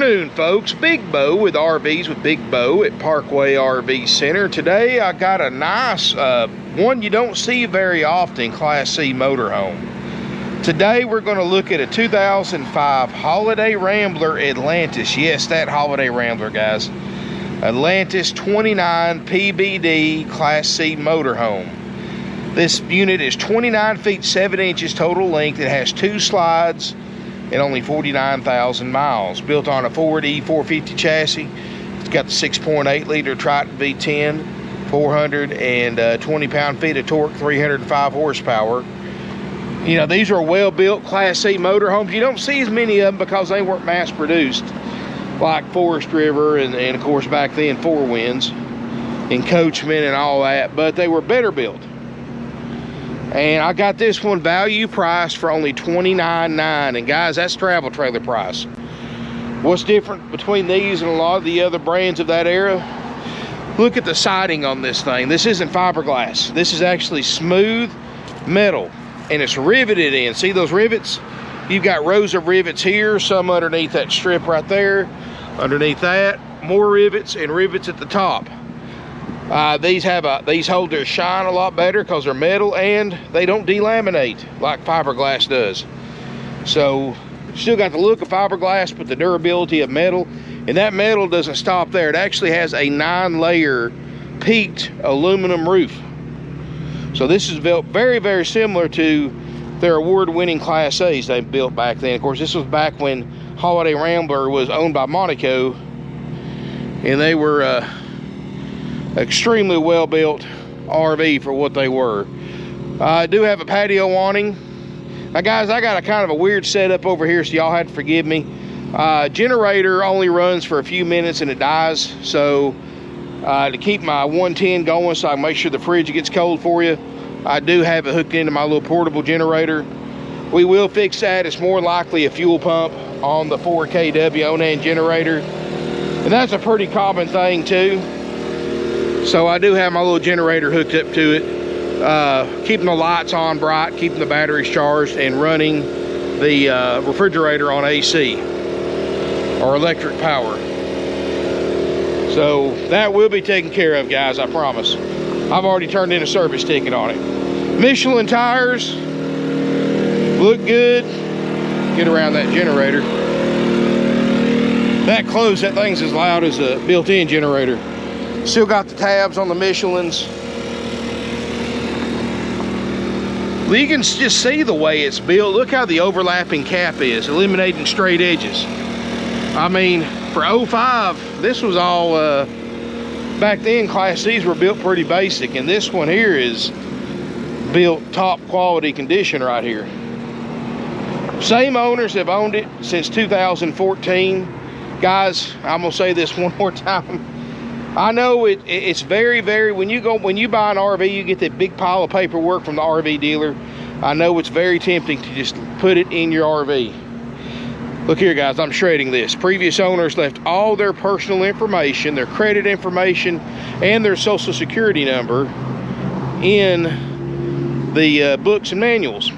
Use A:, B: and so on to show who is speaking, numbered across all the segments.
A: afternoon, folks. Big Bo with RVs with Big Bo at Parkway RV Center. Today I got a nice one you don't see very often, Class C motorhome. Today we're going to look at a 2005 Holiday Rambler Atlantis. Yes, that Holiday Rambler, guys. Atlantis 29 PBD Class C motorhome. This unit is 29 feet 7 inches total length. It has 2 slides and only 49,000 miles. Built on a Ford E450 chassis. It's got the 6.8 liter Triton V10, 420 pound-feet of torque, 305 horsepower. You know, these are well-built Class C motorhomes. You don't see as many of them because they weren't mass-produced, like Forest River and of course back then 4 Winds and Coachman and all that, but they were better built. And I got this one value priced for only $29,900. And guys, that's travel trailer price. What's different between these and a lot of the other brands of that era? Look at the siding on this thing. This isn't fiberglass. This is actually smooth metal, and it's riveted in. See those rivets? You've got rows of rivets here, some underneath that strip right there, underneath that, more rivets and rivets at the top. These hold their shine a lot better because they're metal, and they don't delaminate like fiberglass does. So still got the look of fiberglass but the durability of metal, and that metal doesn't stop there. It actually has a 9-layer peaked aluminum roof. So this is built very, very similar to their award-winning Class A's they built back then. Of course, this was back when Holiday Rambler was owned by Monaco, and they were extremely well-built RV for what they were. I do have a patio awning. Now guys, I got a kind of a weird setup over here, so y'all have to forgive me. Generator only runs for a few minutes and it dies, so to keep my 110 going so I can make sure the fridge gets cold for you, I do have it hooked into my little portable generator. We will fix that. It's more likely a fuel pump on the 4kW Onan generator, and that's a pretty common thing too. So I do have my little generator hooked up to it, keeping the lights on bright, keeping the batteries charged, and running the refrigerator on AC or electric power. So that will be taken care of, guys, I promise. I've already turned in a service ticket on it. Michelin tires look good. Get around that generator. That close, that thing's as loud as a built-in generator. Still got the tabs on the Michelins. Well, you can just see the way it's built. Look how the overlapping cap is, eliminating straight edges. I mean, for 05, this was all, back then Class C's were built pretty basic, and this one here is built top quality condition right here. Same owners have owned it since 2014. Guys, I'm gonna say this one more time. I know it's very, very, when you buy an RV, you get that big pile of paperwork from the RV dealer. I know it's very tempting to just put it in your RV. Look here, guys, I'm shredding this. Previous owners left all their personal information, their credit information, and their social security number in the books and manuals. I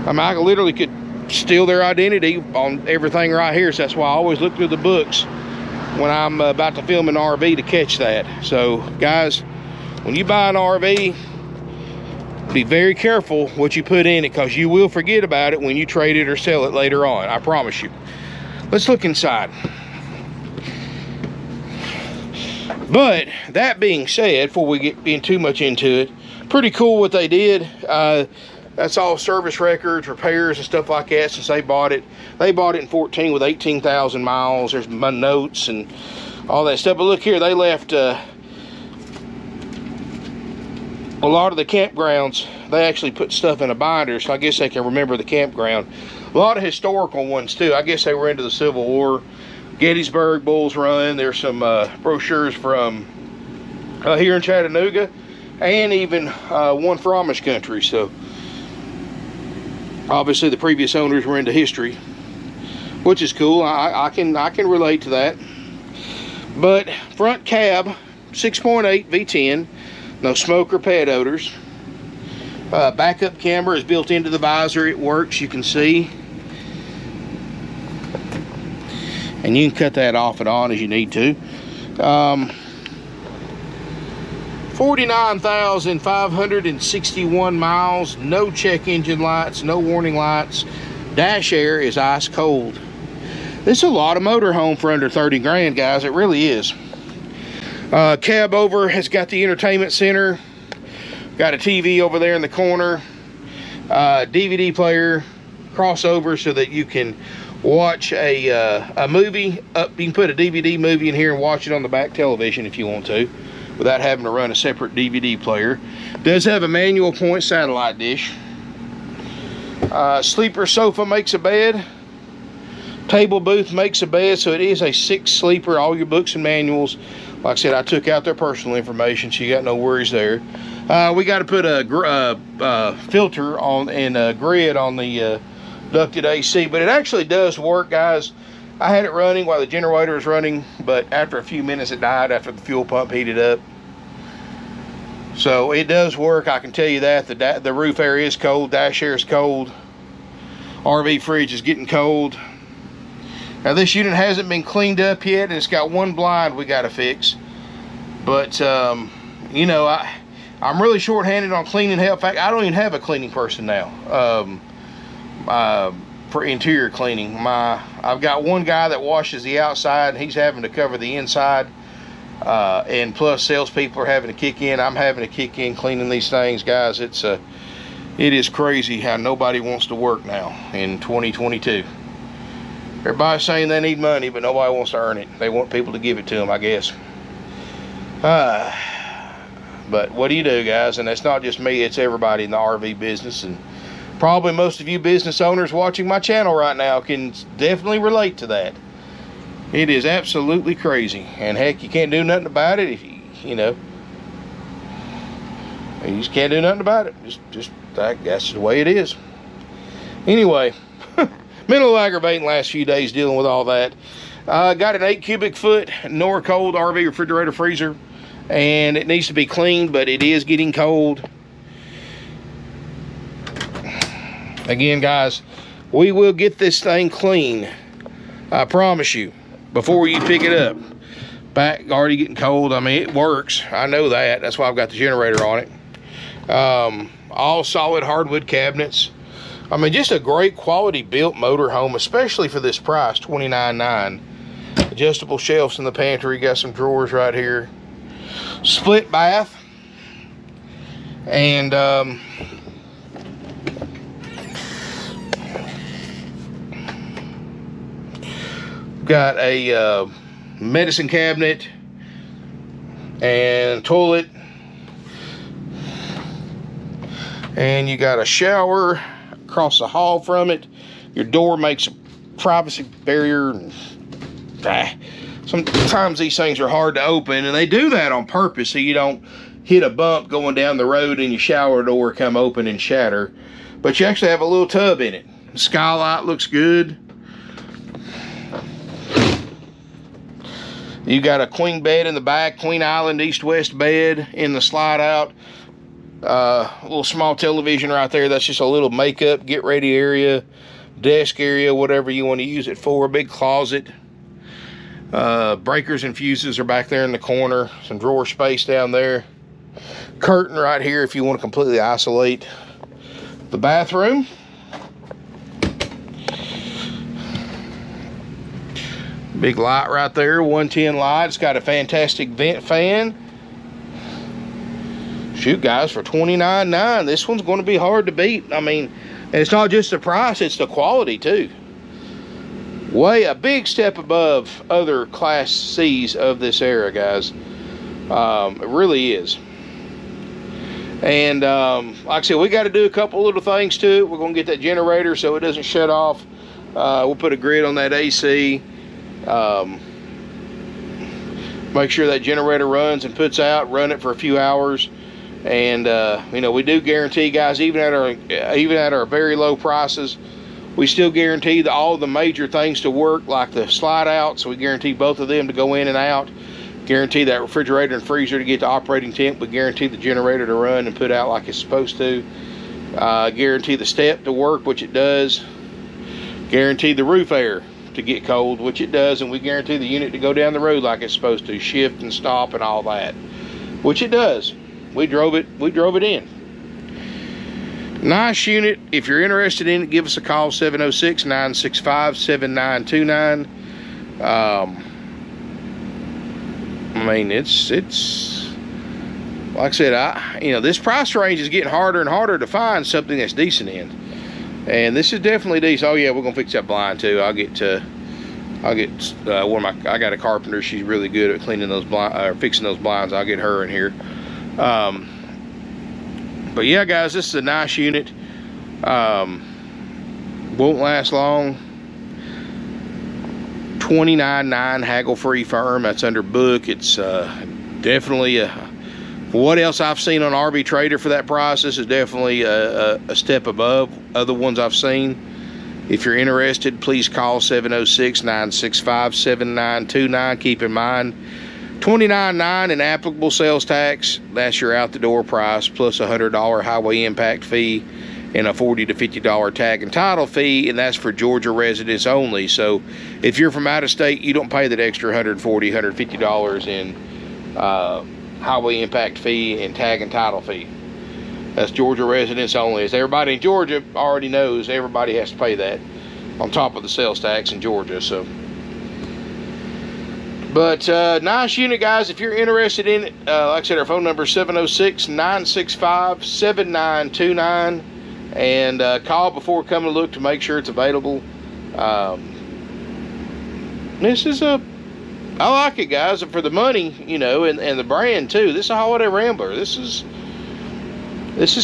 A: mean, I literally could steal their identity on everything right here, so that's why I always look through the books when I'm about to film an RV to catch that. So guys, when you buy an RV, be very careful what you put in it, because you will forget about it when you trade it or sell it later on, I promise you. Let's look inside. But that being said, before we get in too much into it, pretty cool what they did. That's all service records, repairs, and stuff like that since they bought it. They bought it in 14 with 18,000 miles. There's my notes and all that stuff. But look here, they left a lot of the campgrounds. They actually put stuff in a binder, so I guess they can remember the campground. A lot of historical ones too. I guess they were into the Civil War. Gettysburg, Bull's Run. There's some brochures from here in Chattanooga, and even one for Amish country. So obviously the previous owners were into history, which is cool. I can relate to that. But front cab, 6.8 V10, no smoke or pet odors. Backup camera is built into the visor. It works, you can see. and you can cut that off and on as you need to. 49,561 miles, no check engine lights, no warning lights. Dash air is ice cold. This is a lot of motorhome for under 30 grand, guys. It really is. Cab over has got the entertainment center. Got a TV over there in the corner. DVD player, crossover so that you can watch a movie. You can put a DVD movie in here and watch it on the back television if you want to, without having to run a separate DVD player. Does have a manual point satellite dish. Sleeper sofa makes a bed. Table booth makes a bed, so it is a 6 sleeper. All your books and manuals. Like I said, I took out their personal information, so you got no worries there. We got to put a filter on and a grid on the ducted AC, but it actually does work, guys. I had it running while the generator was running, but after a few minutes it died after the fuel pump heated up. So it does work, I can tell you that. The roof air is cold, dash air is cold. RV fridge is getting cold. Now this unit hasn't been cleaned up yet, and it's got one blind we got to fix. But you know, I'm really short-handed on cleaning help. In fact, I don't even have a cleaning person now. For interior cleaning, I've got one guy that washes the outside, and he's having to cover the inside, and plus salespeople are having to kick in. I'm having to kick in cleaning these things, guys. It is crazy how nobody wants to work now in 2022. Everybody's saying they need money, but nobody wants to earn it. They want people to give it to them, I guess. But what do you do, guys? And that's not just me, it's everybody in the RV business. And probably most of you business owners watching my channel right now can definitely relate to that. It is absolutely crazy. And heck, you can't do nothing about it if you know. You just can't do nothing about it. That's just the way it is. Anyway, been a little aggravating last few days dealing with all that. Got an 8 cubic foot Norcold RV refrigerator freezer, and it needs to be cleaned, but it is getting cold. Again, guys, we will get this thing clean, I promise you, before you pick it up. Back already getting cold. I mean, it works, I know that. That's why I've got the generator on it. All solid hardwood cabinets. I mean, just a great quality built motorhome, especially for this price, $29,900. Adjustable shelves in the pantry. Got some drawers right here. Split bath. And got a medicine cabinet and toilet. And you got a shower across the hall from it. Your door makes a privacy barrier. Sometimes these things are hard to open, and they do that on purpose so you don't hit a bump going down the road and your shower door come open and shatter. But you actually have a little tub in it. The skylight looks good. You got a queen bed in the back, Queen Island east-west bed in the slide out. A little small television right there. That's just a little makeup, get ready area, desk area, whatever you want to use it for. A big closet. Breakers and fuses are back there in the corner. Some drawer space down there. Curtain right here if you want to completely isolate the bathroom. Big light right there, 110 light. It's got a fantastic vent fan. Shoot, guys, for $29,900, this one's going to be hard to beat. I mean, and it's not just the price, it's the quality too. Way a big step above other Class C's of this era, guys. It really is. And like I said, we got to do a couple little things to it. We're going to get that generator so it doesn't shut off. We'll put a grid on that AC. Make sure that generator runs and puts out. Run it for a few hours. And you know, we do guarantee, guys, even at our very low prices, we still guarantee all the major things to work, like the slide out. So we guarantee both of them to go in and out. Guarantee that refrigerator and freezer to get to operating temp. We guarantee the generator to run and put out like it's supposed to. Guarantee the step to work, which it does. Guarantee the roof air to get cold, which it does, and we guarantee the unit to go down the road like it's supposed to, shift and stop and all that, which it does. We drove it in. Nice unit. If you're interested in it, give us a call, 706-965-7929. I mean, it's like I said, this price range is getting harder and harder to find something that's decent in. And this is definitely decent. Oh yeah, we're gonna fix that blind too. I got a carpenter. She's really good at cleaning those fixing those blinds. I'll get her in here. But yeah, guys, this is a nice unit. Won't last long. $29,900 haggle-free firm. That's under book. It's definitely for what else I've seen on RV Trader for that price, this is definitely a step above other ones I've seen. If you're interested, please call 706-965-7929. Keep in mind, $29,900 in applicable sales tax. That's your out-the-door price, plus a $100 highway impact fee and a $40 to $50 tag and title fee, and that's for Georgia residents only. So if you're from out of state, you don't pay that extra $140, $150 in highway impact fee and tag and title fee. That's Georgia residents only. As everybody in Georgia already knows, everybody has to pay that on top of the sales tax in Georgia. So, but nice unit, guys. If you're interested in it, like I said, our phone number is 706-965-7929, and call before coming to look to make sure it's available. This is I like it, guys, and for the money, and the brand too. This is a holiday Rambler. This has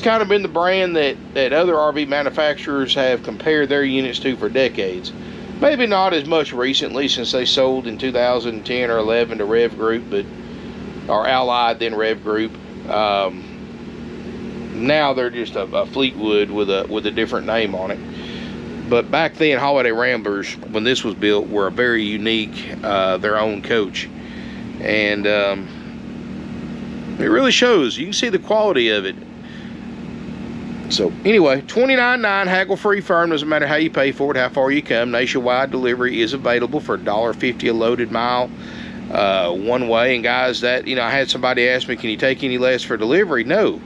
A: kind of been the brand that other RV manufacturers have compared their units to for decades. Maybe not as much recently, since they sold in 2010 or 11 to Rev Group, or Allied, then Rev Group. Now they're just a Fleetwood with a different name on it. But back then, holiday Ramblers, when this was built, were a very unique, their own coach. And it really shows. You can see the quality of it. So anyway, $29,900 haggle-free firm. Doesn't matter how you pay for it, how far you come. Nationwide delivery is available for $1.50 a loaded mile, one way. And guys, I had somebody ask me, can you take any less for delivery? No.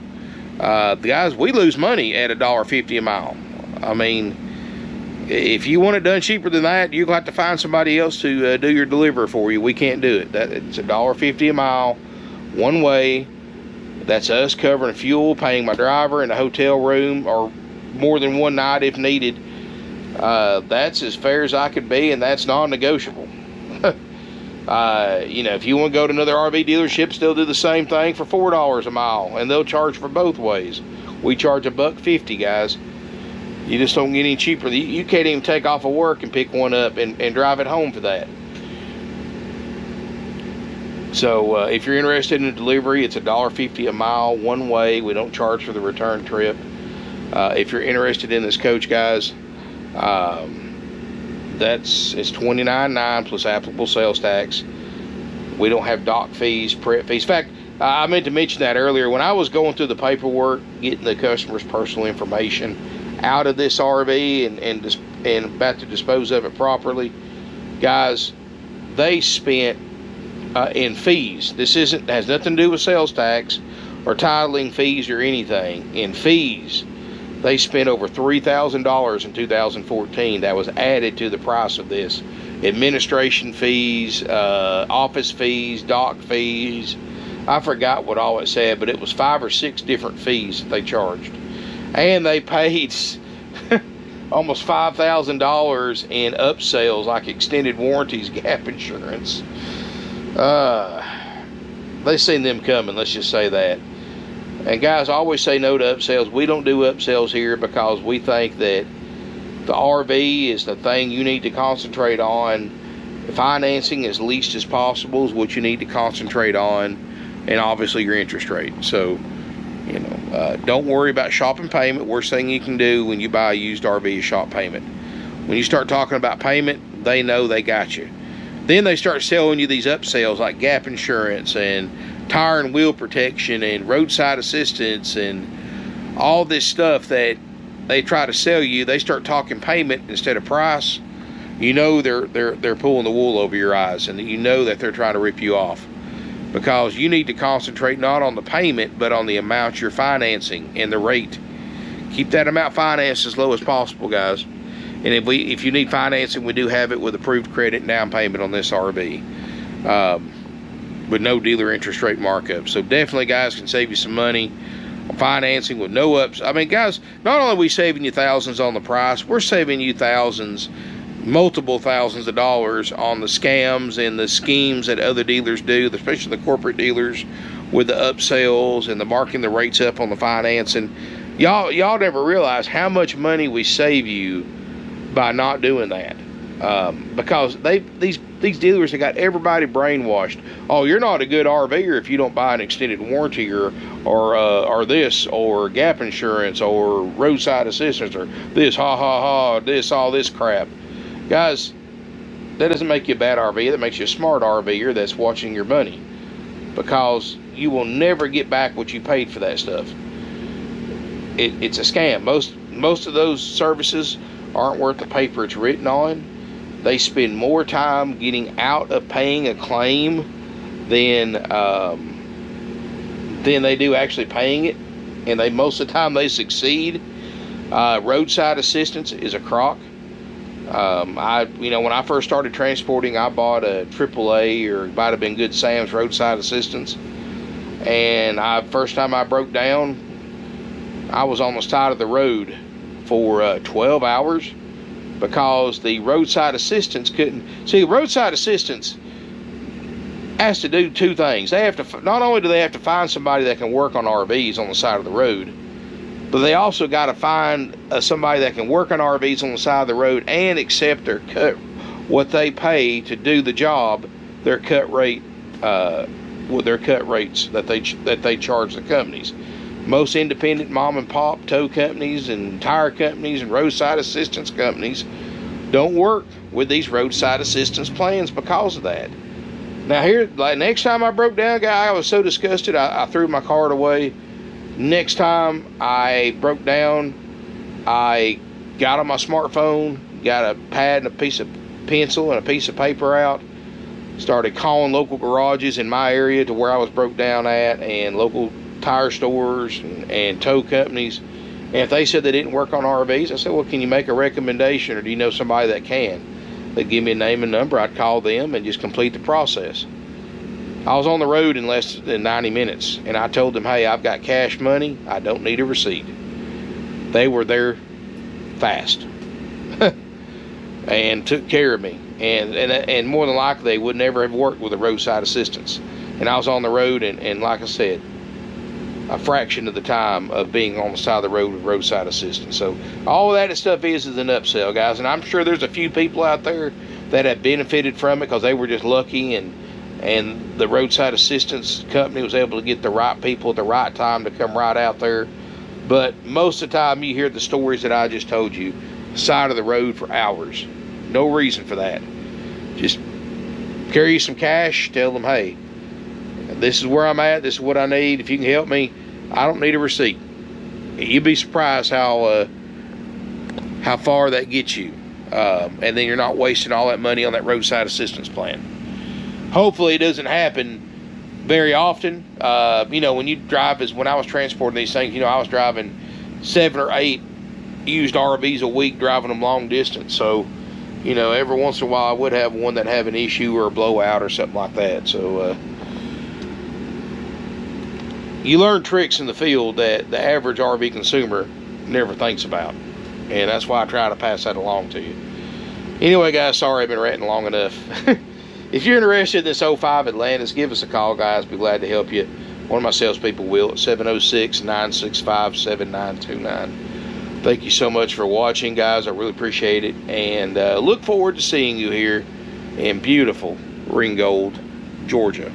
A: Guys, we lose money at $1.50 a mile. I mean, if you want it done cheaper than that, you're going to have to find somebody else to do your delivery for you. We can't do it. It's $1.50 a mile, one way. That's us covering fuel, paying my driver in a hotel room, or more than one night if needed. That's as fair as I could be, and that's non-negotiable. If you want to go to another RV dealership, they'll do the same thing for $4 a mile, and they'll charge for both ways. We charge $1.50, guys. You just don't get any cheaper. You can't even take off of work and pick one up and drive it home for that. So if you're interested in a delivery, it's $1.50 a mile, one way. We don't charge for the return trip. If you're interested in this coach, guys, it's $29,900 plus applicable sales tax. We don't have dock fees, prep fees. In fact, I meant to mention that earlier. When I was going through the paperwork, getting the customer's personal information out of this RV and about to dispose of it properly, guys, they spent in fees. This has nothing to do with sales tax or titling fees or anything. In fees, they spent over $3,000 in 2014. That was added to the price of this. Administration fees, office fees, dock fees. I forgot what all it said, but it was 5 or 6 different fees that they charged. And they paid almost $5,000 in upsells, like extended warranties, gap insurance. They seen them coming, let's just say that. And guys, I always say no to upsells. We don't do upsells here because we think that the RV is the thing you need to concentrate on. Financing as least as possible is what you need to concentrate on, and obviously your interest rate. So, don't worry about shop and payment. Worst thing you can do when you buy a used RV is shop payment. When you start talking about payment, they know they got you. Then they start selling you these upsells like gap insurance and tire and wheel protection and roadside assistance and all this stuff that they try to sell you. They start talking payment instead of price. you know they're pulling the wool over your eyes, and you know that they're trying to rip you off, because you need to concentrate not on the payment but on the amount you're financing and the rate. Keep that amount financed as low as possible, guys. And if you need financing, we do have it with approved credit and down payment on this RV, with no dealer interest rate markup. So definitely, guys, can save you some money on financing with no ups. I mean, guys, not only are we saving you thousands on the price, we're saving you thousands, multiple thousands of dollars on the scams and the schemes that other dealers do, especially the corporate dealers, with the upsells and the marking the rates up on the financing. Y'all never realize how much money we save you by not doing that, because these dealers have got everybody brainwashed. Oh, you're not a good RVer if you don't buy an extended warranty or this, or gap insurance, or roadside assistance, or this, all this crap. Guys, that doesn't make you a bad RV. That makes you a smart RVer that's watching your money, because you will never get back what you paid for that stuff. It's a scam. Most of those services aren't worth the paper it's written on. They spend more time getting out of paying a claim than they do actually paying it, and most of the time they succeed. Roadside assistance is a crock. When I first started transporting, I bought a AAA, or it might have been Good Sam's roadside assistance, and first time I broke down, I was on the side of the road for 12 hours, because the roadside assistance couldn't see. Roadside assistance has to do two things. They have to, not only do they have to find somebody that can work on RVs on the side of the road, but they also got to find somebody that can work on RVs on the side of the road and accept their cut, what they pay to do the job, their cut rate, with their cut rates that they charge the companies. Most independent mom and pop tow companies and tire companies and roadside assistance companies don't work with these roadside assistance plans because of that. Now here, like next time I broke down, guy, I was so disgusted, I threw my card away. Next time I broke down, I got on my smartphone, got a pad and a piece of pencil and a piece of paper out, started calling local garages in my area to where I was broke down at, and local tire stores and tow companies. And if they said they didn't work on RVs, I said, well, can you make a recommendation, or do you know somebody that can? They'd give me a name and number. I'd call them and just complete the process. I was on the road in less than 90 minutes, and I told them, hey, I've got cash money, I don't need a receipt. They were there fast and took care of me, and more than likely they would never have worked with a roadside assistance. And I was on the road, and like I said, a fraction of the time of being on the side of the road with roadside assistance. So all of that stuff is an upsell, guys, and I'm sure there's a few people out there that have benefited from it because they were just lucky, and the roadside assistance company was able to get the right people at the right time to come right out there. But most of the time you hear the stories that I just told you, side of the road for hours. No reason for that. Just carry some cash, tell them, hey, this is where I'm at, this is what I need, if you can help me, I don't need a receipt. You'd be surprised how far that gets you, and then you're not wasting all that money on that roadside assistance plan. Hopefully it doesn't happen very often. When you drive, when I was transporting these things, I was driving 7 or 8 used RVs a week, driving them long distance. So, every once in a while I would have one that have an issue or a blowout or something like that. So, you learn tricks in the field that the average RV consumer never thinks about. And that's why I try to pass that along to you. Anyway, guys, sorry I've been ranting long enough. If you're interested in this 05 Atlantis, give us a call, guys. Be glad to help you. One of my salespeople will at 706-965-7929. Thank you so much for watching, guys. I really appreciate it. And look forward to seeing you here in beautiful Ringgold, Georgia.